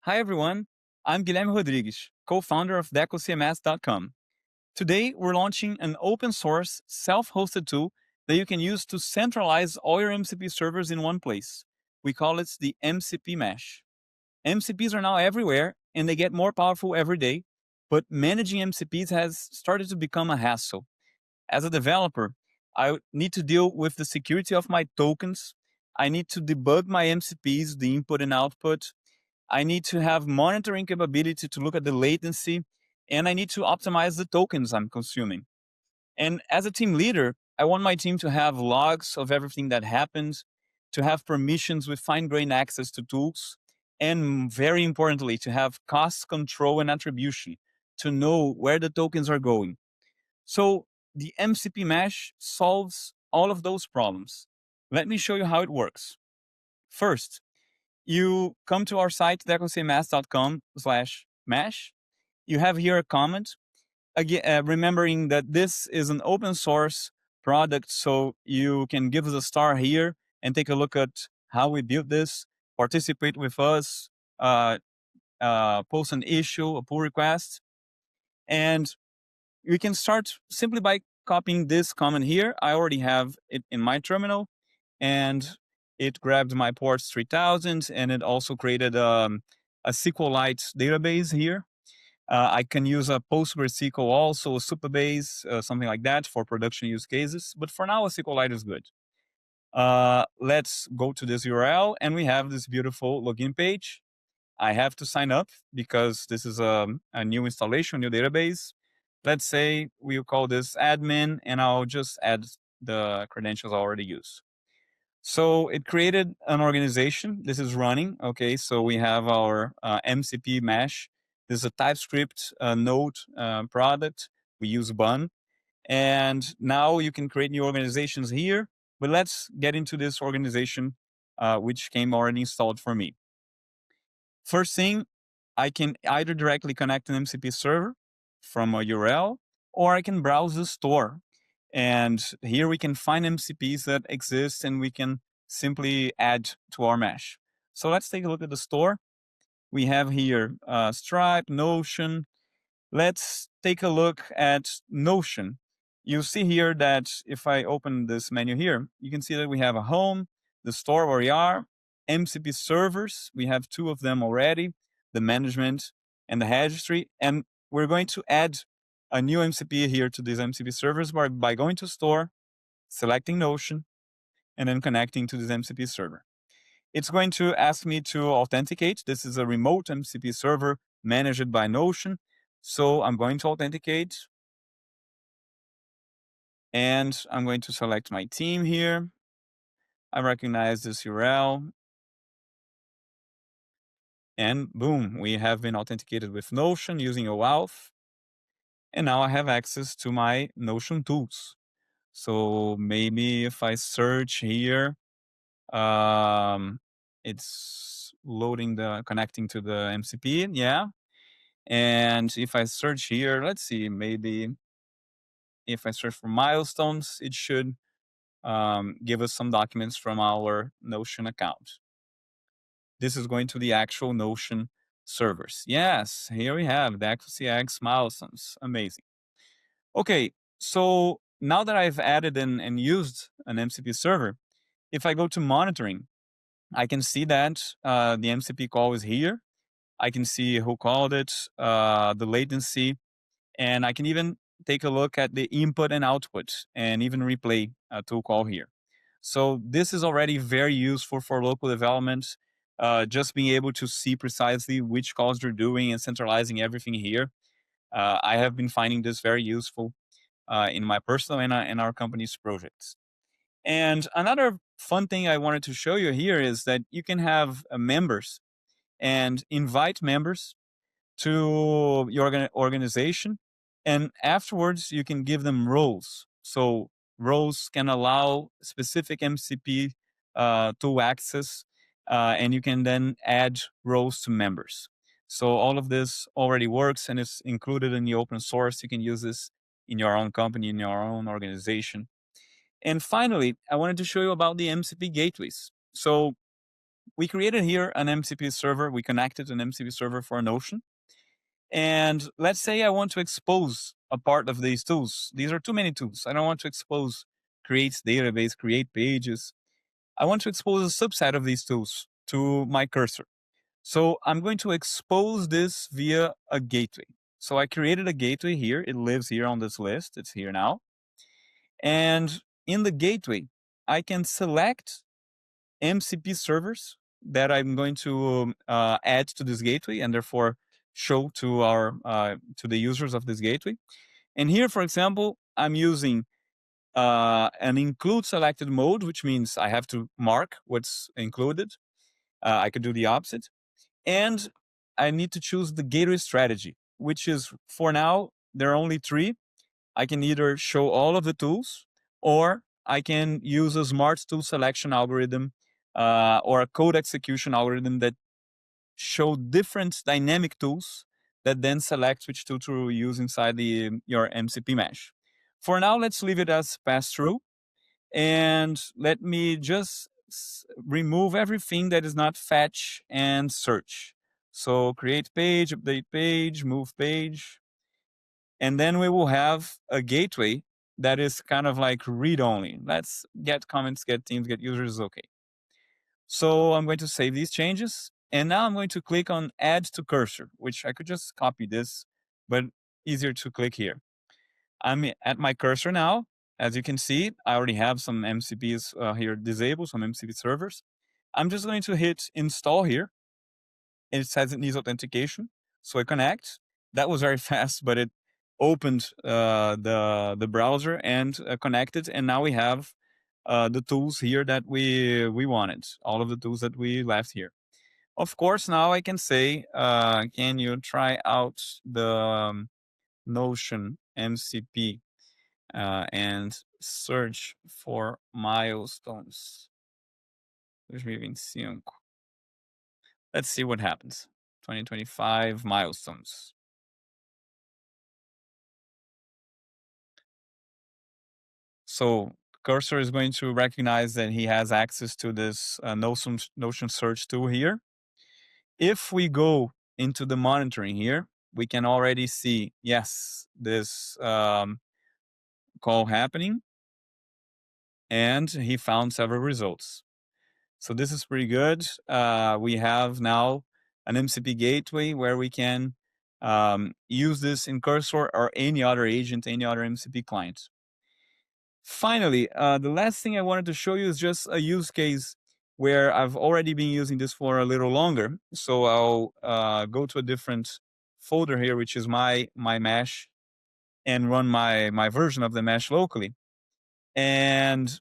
Hi everyone, I'm Guilherme Rodrigues, co-founder of decocms.com. Today we're launching an open source, self-hosted tool that you can use to centralize all your MCP servers in one place. We call it the MCP Mesh. MCPs are now everywhere and they get more powerful every day, but managing MCPs has started to become a hassle. As a developer, I need to deal with the security of my tokens. I need to debug my MCPs, the input and output. I need to have monitoring capability to look at the latency, and I need to optimize the tokens I'm consuming. And as a team leader, I want my team to have logs of everything that happens, to have permissions with fine-grained access to tools, and very importantly, to have cost control and attribution to know where the tokens are going. So the MCP Mesh solves all of those problems. Let me show you how it works. First, you come to our site, decocms.com/mesh. You have here a comment, again, remembering that this is an open source product, so you can give us a star here and take a look at how we built this, participate with us, uh, post an issue, a pull request, and you can start simply by copying this comment here. I already have it in my terminal, and it grabbed my ports 3000, and it also created a SQLite database here. I can use a PostgreSQL also, a Supabase, something like that for production use cases. But for now, a SQLite is good. Let's go to this URL, and we have this beautiful login page. I have to sign up because this is a new installation, new database. Let's say we'll call this admin, and I'll just add the credentials I already use. So it created an organization. This is running. Okay, so we have our MCP Mesh. This is a TypeScript node product. We use Bun. And now you can create new organizations here. But let's get into this organization, which came already installed for me. First thing, I can either directly connect an MCP server from a URL, or I can browse the store. And here we can find MCPs that exist and we can simply add to our mesh. So let's take a look at the store. We have here Stripe, Notion. Let's take a look at Notion. You see here that if I open this menu here, you can see that we have a home, the store where we are, MCP servers. We have two of them already, the management and the registry. And we're going to add a new MCP here to these MCP servers by going to store, selecting Notion, and then connecting to this MCP server. It's going to ask me to authenticate. This is a remote MCP server managed by Notion. So I'm going to authenticate. And I'm going to select my team here. I recognize this URL. And boom, we have been authenticated with Notion using OAuth. And now I have access to my Notion tools. So maybe if I search here, it's loading connecting to the MCP. Yeah. And if I search here, let's see, maybe if I search for milestones, it should give us some documents from our Notion account. This is going to the actual Notion servers. Yes, here we have the XCX milestones. Amazing. Okay, so now that I've added and used an MCP server, if I go to monitoring, I can see that the MCP call is here. I can see who called it, the latency, and I can even take a look at the input and output and even replay a tool call here. So this is already very useful for local development, just being able to see precisely which calls they're doing and centralizing everything here. I have been finding this very useful in my personal and our company's projects. And another fun thing I wanted to show you here is that you can have members and invite members to your organization, and afterwards you can give them roles. So roles can allow specific MCP to access, and you can then add roles to members. So all of this already works and it's included in the open source. You can use this in your own company, in your own organization. And finally, I wanted to show you about the MCP gateways. So we created here an MCP server. We connected an MCP server for Notion. And let's say I want to expose a part of these tools. These are too many tools. I don't want to expose create database, create pages. I want to expose a subset of these tools to my cursor. So I'm going to expose this via a gateway. So I created a gateway here. It lives here on this list. It's here now. And in the gateway, I can select MCP servers that I'm going to add to this gateway and therefore show to our to the users of this gateway. And here, for example, I'm using an include selected mode, which means I have to mark what's included. I could do the opposite. And I need to choose the gateway strategy, which is, for now, there are only 3. I can either show all of the tools, or I can use a smart tool selection algorithm or a code execution algorithm that show different dynamic tools that then select which tool to use inside your MCP mesh. For now, let's leave it as pass-through. And let me just remove everything that is not fetch and search. So create page, update page, move page. And then we will have a gateway that is kind of like read-only. Let's get comments, get teams, get users, okay. So I'm going to save these changes. And now I'm going to click on add to cursor, which I could just copy this, but easier to click here. I'm at my cursor now. As you can see, I already have some MCPs here disabled, some MCP servers. I'm just going to hit install here. It says it needs authentication. So I connect. That was very fast, but it opened the browser and connected. And now we have the tools here that we wanted, all of the tools that we left here. Of course, now I can say, can you try out the Notion MCP and search for milestones? 2025. Let's see what happens. 2025 milestones. So cursor is going to recognize that he has access to this Notion search tool here. If we go into the monitoring here, we can already see, yes, this call happening, and he found several results. So this is pretty good. We have now an MCP gateway where we can use this in Cursor or any other agent, any other MCP client. Finally, the last thing I wanted to show you is just a use case where I've already been using this for a little longer. So I'll go to a different folder here, which is my mesh, and run my version of the mesh locally. And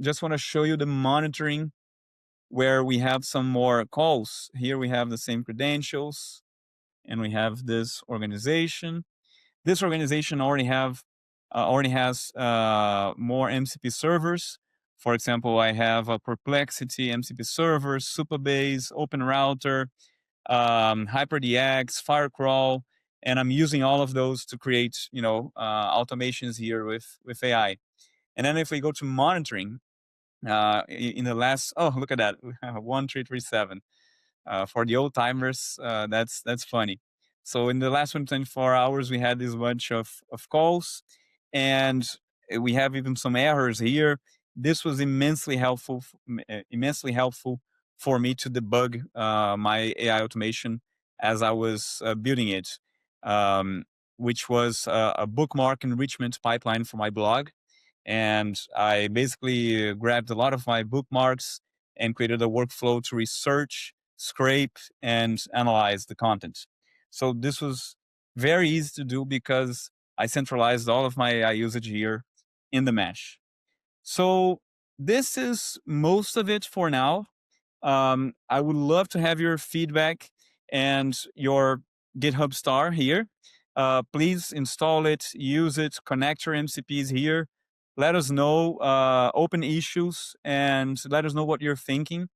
just want to show you the monitoring where we have some more calls. Here we have the same credentials, and we have this organization. This organization already has more MCP servers. For example, I have a Perplexity MCP server, Supabase, OpenRouter, HyperDX, Firecrawl, and I'm using all of those to create, automations here with AI. And then if we go to monitoring, in the last, oh, look at that, 1337. For the old timers, that's funny. So in the last 24 hours, we had this bunch of calls, and we have even some errors here. This was immensely helpful for me to debug my AI automation as I was building it, which was a bookmark enrichment pipeline for my blog. And I basically grabbed a lot of my bookmarks and created a workflow to research, scrape, and analyze the content. So this was very easy to do because I centralized all of my AI usage here in the mesh. So this is most of it for now. I would love to have your feedback and your GitHub star here. Please install it, use it, connect your MCPs here. Let us know open issues and let us know what you're thinking.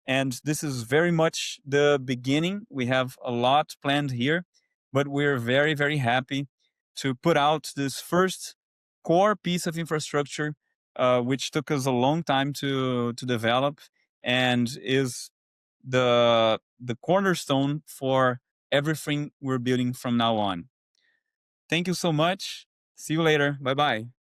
And this is very much the beginning. We have a lot planned here, but we're very, very happy to put out this first core piece of infrastructure, which took us a long time to develop and is the cornerstone for everything we're building from now on. Thank you so much. See you later. Bye bye.